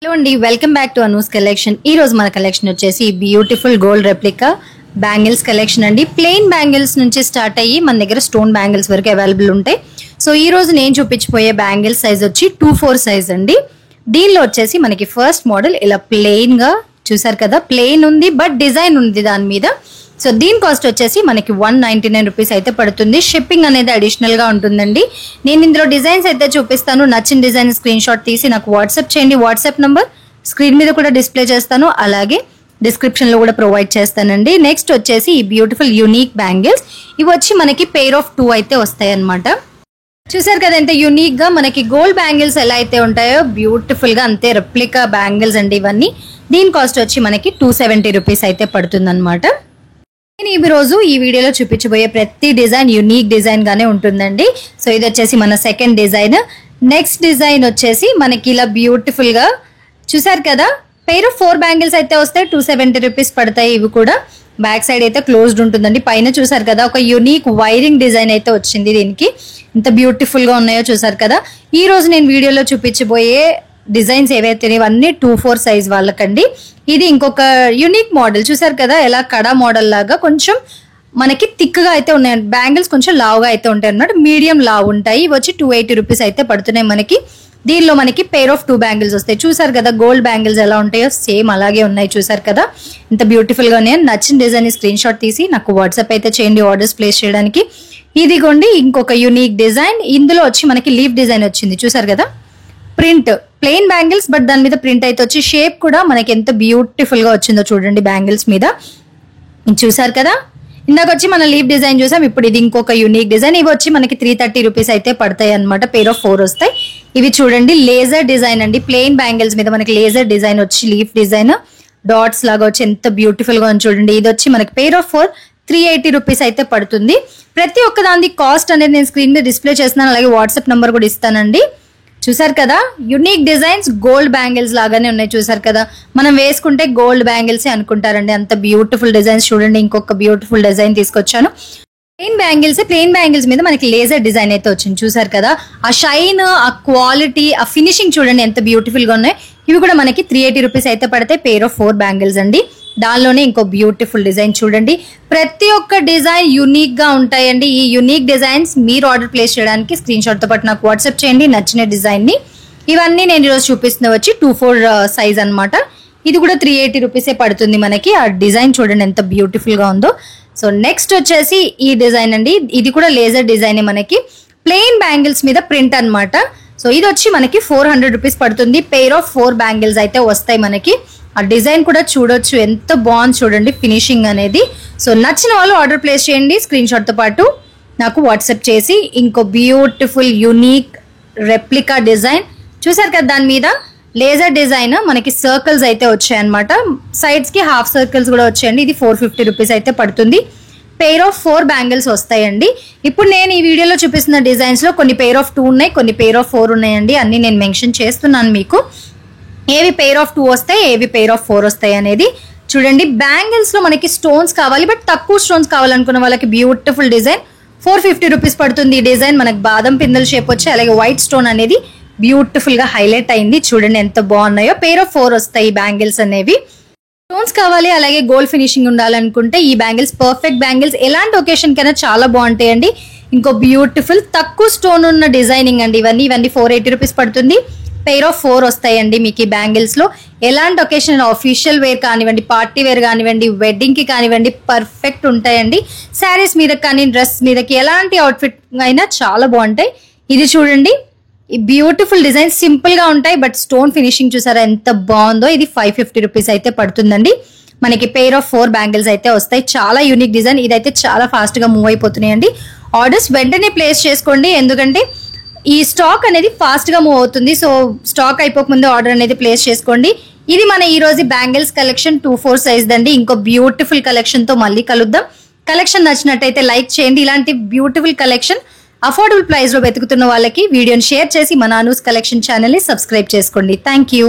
Hello అండి, welcome back to Anu's collection. ఈ రోజు మన కలెక్షన్ వచ్చేసి beautiful gold replica bangles collection అండి. ప్లెయిన్ బ్యాంగిల్స్ నుంచి స్టార్ట్ అయ్యి మన దగ్గర స్టోన్ బ్యాంగిల్స్ వరకు అవైలబుల్ ఉంటాయి. సో ఈ రోజు నేను చూపించిపోయే బ్యాంగిల్స్ సైజ్ వచ్చి 2/4 సైజ్ అండి. దీనిలో వచ్చేసి మనకి ఫస్ట్ మోడల్ ఇలా ప్లెయిన్ గా చూసారు కదా, ప్లెయిన్ ఉంది బట్ డిజైన్ ఉంది దాని మీద. సో దీని కాస్ట్ వచ్చేసి మనకి 199 రూపీస్ అయితే పడుతుంది. షిప్పింగ్ అనేది అడిషనల్ గా ఉంటుందండి. నేను ఇందులో డిజైన్స్ అయితే చూపిస్తాను. నచ్చిన డిజైన్ స్క్రీన్ షాట్ తీసి నాకు వాట్సాప్ చేయండి. వాట్సాప్ నంబర్ స్క్రీన్ మీద కూడా డిస్ప్లే చేస్తాను, అలాగే డిస్క్రిప్షన్ లో కూడా ప్రొవైడ్ చేస్తానండి. నెక్స్ట్ వచ్చేసి ఈ బ్యూటిఫుల్ యూనిక్ బ్యాంగిల్స్. ఇవి వచ్చి మనకి పెయిర్ ఆఫ్ 2 అయితే వస్తాయి అనమాట. చూసారు కదా ఎంత యూనిక్ గా మనకి గోల్డ్ బ్యాంగిల్స్ ఎలా అయితే ఉంటాయో బ్యూటిఫుల్ గా అంతే రెప్లికా బ్యాంగిల్స్ అండి ఇవన్నీ. దీని కాస్ట్ వచ్చి మనకి 270 రూపీస్ అయితే పడుతుంది అనమాట. నేను ఈ రోజు ఈ వీడియోలో చూపించబోయే ప్రతి డిజైన్ యూనిక్ డిజైన్ గానే ఉంటుందండి. సో ఇది వచ్చేసి మన సెకండ్ డిజైన్. నెక్స్ట్ డిజైన్ వచ్చేసి మనకి ఇలా బ్యూటిఫుల్ గా చూసారు కదా, పెయిర్ ఆఫ్ 4 బ్యాంగిల్స్ అయితే వస్తాయి. 270 రూపీస్ పడతాయి. ఇవి కూడా బ్యాక్ సైడ్ అయితే క్లోజ్డ్ ఉంటుందండి. పైన చూసారు కదా ఒక యూనిక్ వైరింగ్ డిజైన్ అయితే వచ్చింది. దీనికి ఎంత బ్యూటిఫుల్ గా ఉన్నాయో చూసారు కదా. ఈ రోజు నేను వీడియోలో చూపించబోయే డిజైన్స్ ఏవైతే ఇవన్నీ 2/4 సైజ్ వాళ్ళకండి. ఇది ఇంకొక యూనిక్ మోడల్ చూసారు కదా, ఎలా కడా మోడల్ లాగా కొంచెం మనకి థిక్ గా అయితే ఉన్నాయి. బ్యాంగిల్స్ కొంచెం లావుగా అయితే ఉంటాయి అన్నమాట, మీడియం లావు ఉంటాయి. ఇవి వచ్చి 280 రూపీస్ అయితే పడుతున్నాయి మనకి. దీనిలో మనకి పెయిర్ ఆఫ్ 2 బ్యాంగిల్స్ వస్తాయి. చూసారు కదా గోల్డ్ బ్యాంగిల్స్ ఎలా ఉంటాయో సేమ్ అలాగే ఉన్నాయి. చూసారు కదా ఇంత బ్యూటిఫుల్ గా ఉన్నాయి. నచ్చిన డిజైన్ స్క్రీన్ షాట్ తీసి నాకు వాట్సాప్ అయితే చేయండి ఆర్డర్స్ ప్లేస్ చేయడానికి. ఇదిగోండి ఇంకొక యూనిక్ డిజైన్. ఇందులో వచ్చి మనకి లీఫ్ డిజైన్ వచ్చింది. చూసారు కదా, ప్రింట్ ప్లెయిన్ బ్యాంగిల్స్ బట్ దాని మీద ప్రింట్ అయితే వచ్చి షేప్ కూడా మనకి ఎంత బ్యూటిఫుల్ గా వచ్చిందో చూడండి బ్యాంగిల్స్ మీద. చూసారు కదా, ఇందాక వచ్చి మన లీఫ్ డిజైన్ చూసాం, ఇప్పుడు ఇది ఇంకొక యూనిక్ డిజైన్. ఇవి వచ్చి మనకి 330 రూపీస్ అయితే పడతాయి అనమాట. పెయిర్ ఆఫ్ 4 వస్తాయి. ఇవి చూడండి లేజర్ డిజైన్ అండి. ప్లెయిన్ బ్యాంగిల్స్ మీద మనకి లేజర్ డిజైన్ వచ్చి లీఫ్ డిజైన్ డాట్స్ లాగా వచ్చి ఎంత బ్యూటిఫుల్ గా ఉంది చూడండి. ఇది వచ్చి మనకి పెయిర్ ఆఫ్ 4 380 రూపీస్ అయితే పడుతుంది. ప్రతి ఒక్క దాని కాస్ట్ అనేది నేను స్క్రీన్ మీద డిస్ప్లే చేస్తున్నాను, అలాగే వాట్సాప్ నంబర్ కూడా ఇస్తానండి. చూసారు కదా యునిక్ డిజైన్స్ గోల్డ్ బ్యాంగిల్స్ లాగానే ఉన్నాయి. చూసారు కదా, మనం వేసుకుంటే గోల్డ్ బ్యాంగిల్స్ అనుకుంటారండి, అంత బ్యూటిఫుల్ డిజైన్స్. చూడండి ఇంకొక బ్యూటిఫుల్ డిజైన్ తీసుకొచ్చాను. ప్లెయిన్ బ్యాంగిల్స్ మీద మనకి లేజర్ డిజైన్ అయితే వచ్చింది. చూసారు కదా ఆ షైన్, ఆ క్వాలిటీ, ఆ ఫినిషింగ్ చూడండి ఎంత బ్యూటిఫుల్ గా ఉన్నాయి. ఇవి కూడా మనకి 380 రూపీస్ అయితే పడతాయి. పెయిర్ ఆఫ్ 4 బ్యాంగిల్స్ అండి. దానిలోనే ఇంకో బ్యూటిఫుల్ డిజైన్ చూడండి. ప్రతి ఒక్క డిజైన్ యూనిక్ గా ఉంటాయండి. ఈ యూనిక్ డిజైన్స్ మీరు ఆర్డర్ ప్లేస్ చేయడానికి స్క్రీన్ షాట్ తో పాటు నాకు వాట్సాప్ చేయండి నచ్చిన డిజైన్ ని. ఇవన్నీ నేను ఈరోజు చూపిస్తున్న వచ్చి 2/4 సైజ్ అనమాట. ఇది కూడా 380 రూపీసే పడుతుంది మనకి. ఆ డిజైన్ చూడండి ఎంత బ్యూటిఫుల్ గా ఉందో. సో నెక్స్ట్ వచ్చేసి ఈ డిజైన్ అండి. ఇది కూడా లేజర్ డిజైన్ మనకి. ప్లెయిన్ బ్యాంగిల్స్ మీద ప్రింట్ అనమాట. సో ఇది వచ్చి మనకి 400 రూపీస్ పడుతుంది. పెయిర్ ఆఫ్ 4 బ్యాంగిల్స్ అయితే వస్తాయి మనకి. ఆ డిజైన్ కూడా చూడొచ్చు ఎంత బాగుంది చూడండి ఫినిషింగ్ అనేది. సో నచ్చిన వాళ్ళు ఆర్డర్ ప్లేస్ చేయండి స్క్రీన్ షాట్ తో పాటు నాకు వాట్సాప్ చేసి. ఇంకో బ్యూటిఫుల్ యూనిక్ రెప్లికా డిజైన్ చూసారు కదా, దాని మీద లేజర్ డిజైన్ మనకి సర్కిల్స్ అయితే వచ్చాయి అనమాట. సైడ్స్ కి హాఫ్ సర్కిల్స్ కూడా వచ్చాయండి. ఇది 450 రూపీస్ అయితే పడుతుంది. పెయిర్ ఆఫ్ 4 బ్యాంగిల్స్ వస్తాయండి. ఇప్పుడు నేను ఈ వీడియోలో చూపిస్తున్న డిజైన్స్ లో కొన్ని పెయిర్ ఆఫ్ 2 ఉన్నాయి, కొన్ని పెయిర్ ఆఫ్ 4 ఉన్నాయండి. అన్ని నేను మెన్షన్ చేస్తున్నాను మీకు. ఏవి పెయిర్ ఆఫ్ 2 వస్తాయి, ఏవి పెయిర్ ఆఫ్ 4 వస్తాయి అనేది చూడండి. బ్యాంగిల్స్ లో మనకి స్టోన్స్ కావాలి బట్ తక్కువ స్టోన్స్ కావాలనుకున్న వాళ్ళకి బ్యూటిఫుల్ డిజైన్ 450 రూపీస్ పడుతుంది. ఈ డిజైన్ మనకి బాదం పిందెల షేప్ వచ్చి అలాగే వైట్ స్టోన్ అనేది బ్యూటిఫుల్ గా హైలైట్ అయింది. చూడండి ఎంత బాగున్నాయో. పెయిర్ ఆఫ్ 4 వస్తాయి బ్యాంగిల్స్ అనేవి. స్టోన్స్ కావాలి అలాగే గోల్డ్ ఫినిషింగ్ ఉండాలనుకుంటే ఈ బ్యాంగిల్స్ పర్ఫెక్ట్ బ్యాంగిల్స్. ఎలాంటి ఒకేషన్ కైనా చాలా బాగుంటాయండి. ఇంకో బ్యూటిఫుల్ తక్కువ స్టోన్ ఉన్న డిజైనింగ్ అండి. ఇవన్నీ 480 రూపీస్ పడుతుంది. పెయిర్ ఆఫ్ 4 వస్తాయండి మీకు ఈ బ్యాంగిల్స్ లో. ఎలాంటి ఒకేషన్ ఆఫీషియల్ వేర్ కానివ్వండి, పార్టీ వేర్ కానివ్వండి, వెడ్డింగ్ కి కానివ్వండి పర్ఫెక్ట్ ఉంటాయండి. శారీస్ మీద కానీ డ్రెస్ మీదకి ఎలాంటి అవుట్ఫిట్ అయినా చాలా బాగుంటాయి. ఇది చూడండి ఈ బ్యూటిఫుల్ డిజైన్ సింపుల్ గా ఉంటాయి బట్ స్టోన్ ఫినిషింగ్ చూసారా ఎంత బాగుందో. ఇది 550 రూపీస్ అయితే పడుతుందండి. మనకి పెయిర్ ఆఫ్ 4 బ్యాంగిల్స్ అయితే వస్తాయి. చాలా యూనిక్ డిజైన్. ఇదైతే చాలా ఫాస్ట్ గా మూవ్ అయిపోతున్నాయండి. ఆర్డర్స్ వెంటనే ప్లేస్ చేసుకోండి, ఎందుకంటే ఈ స్టాక్ అనేది ఫాస్ట్ గా మూవ్ అవుతుంది. సో స్టాక్ అయిపోకముందే ఆర్డర్ అనేది ప్లేస్ చేసుకోండి. ఇది మన ఈ రోజు బ్యాంగిల్స్ కలెక్షన్ 2/4 సైజ్ దండి. ఇంకో బ్యూటిఫుల్ కలెక్షన్ తో మళ్ళీ కలుద్దాం. కలెక్షన్ నచ్చినట్టయితే లైక్ చేయండి. ఇలాంటి బ్యూటిఫుల్ కలెక్షన్ అఫోర్డబుల్ ప్రైస్ లో వెతుకుతున్న వాళ్ళకి వీడియోని షేర్ చేసి మన అనూస్ కలెక్షన్ ఛానల్ ని సబ్స్క్రైబ్ చేసుకోండి. Thank you.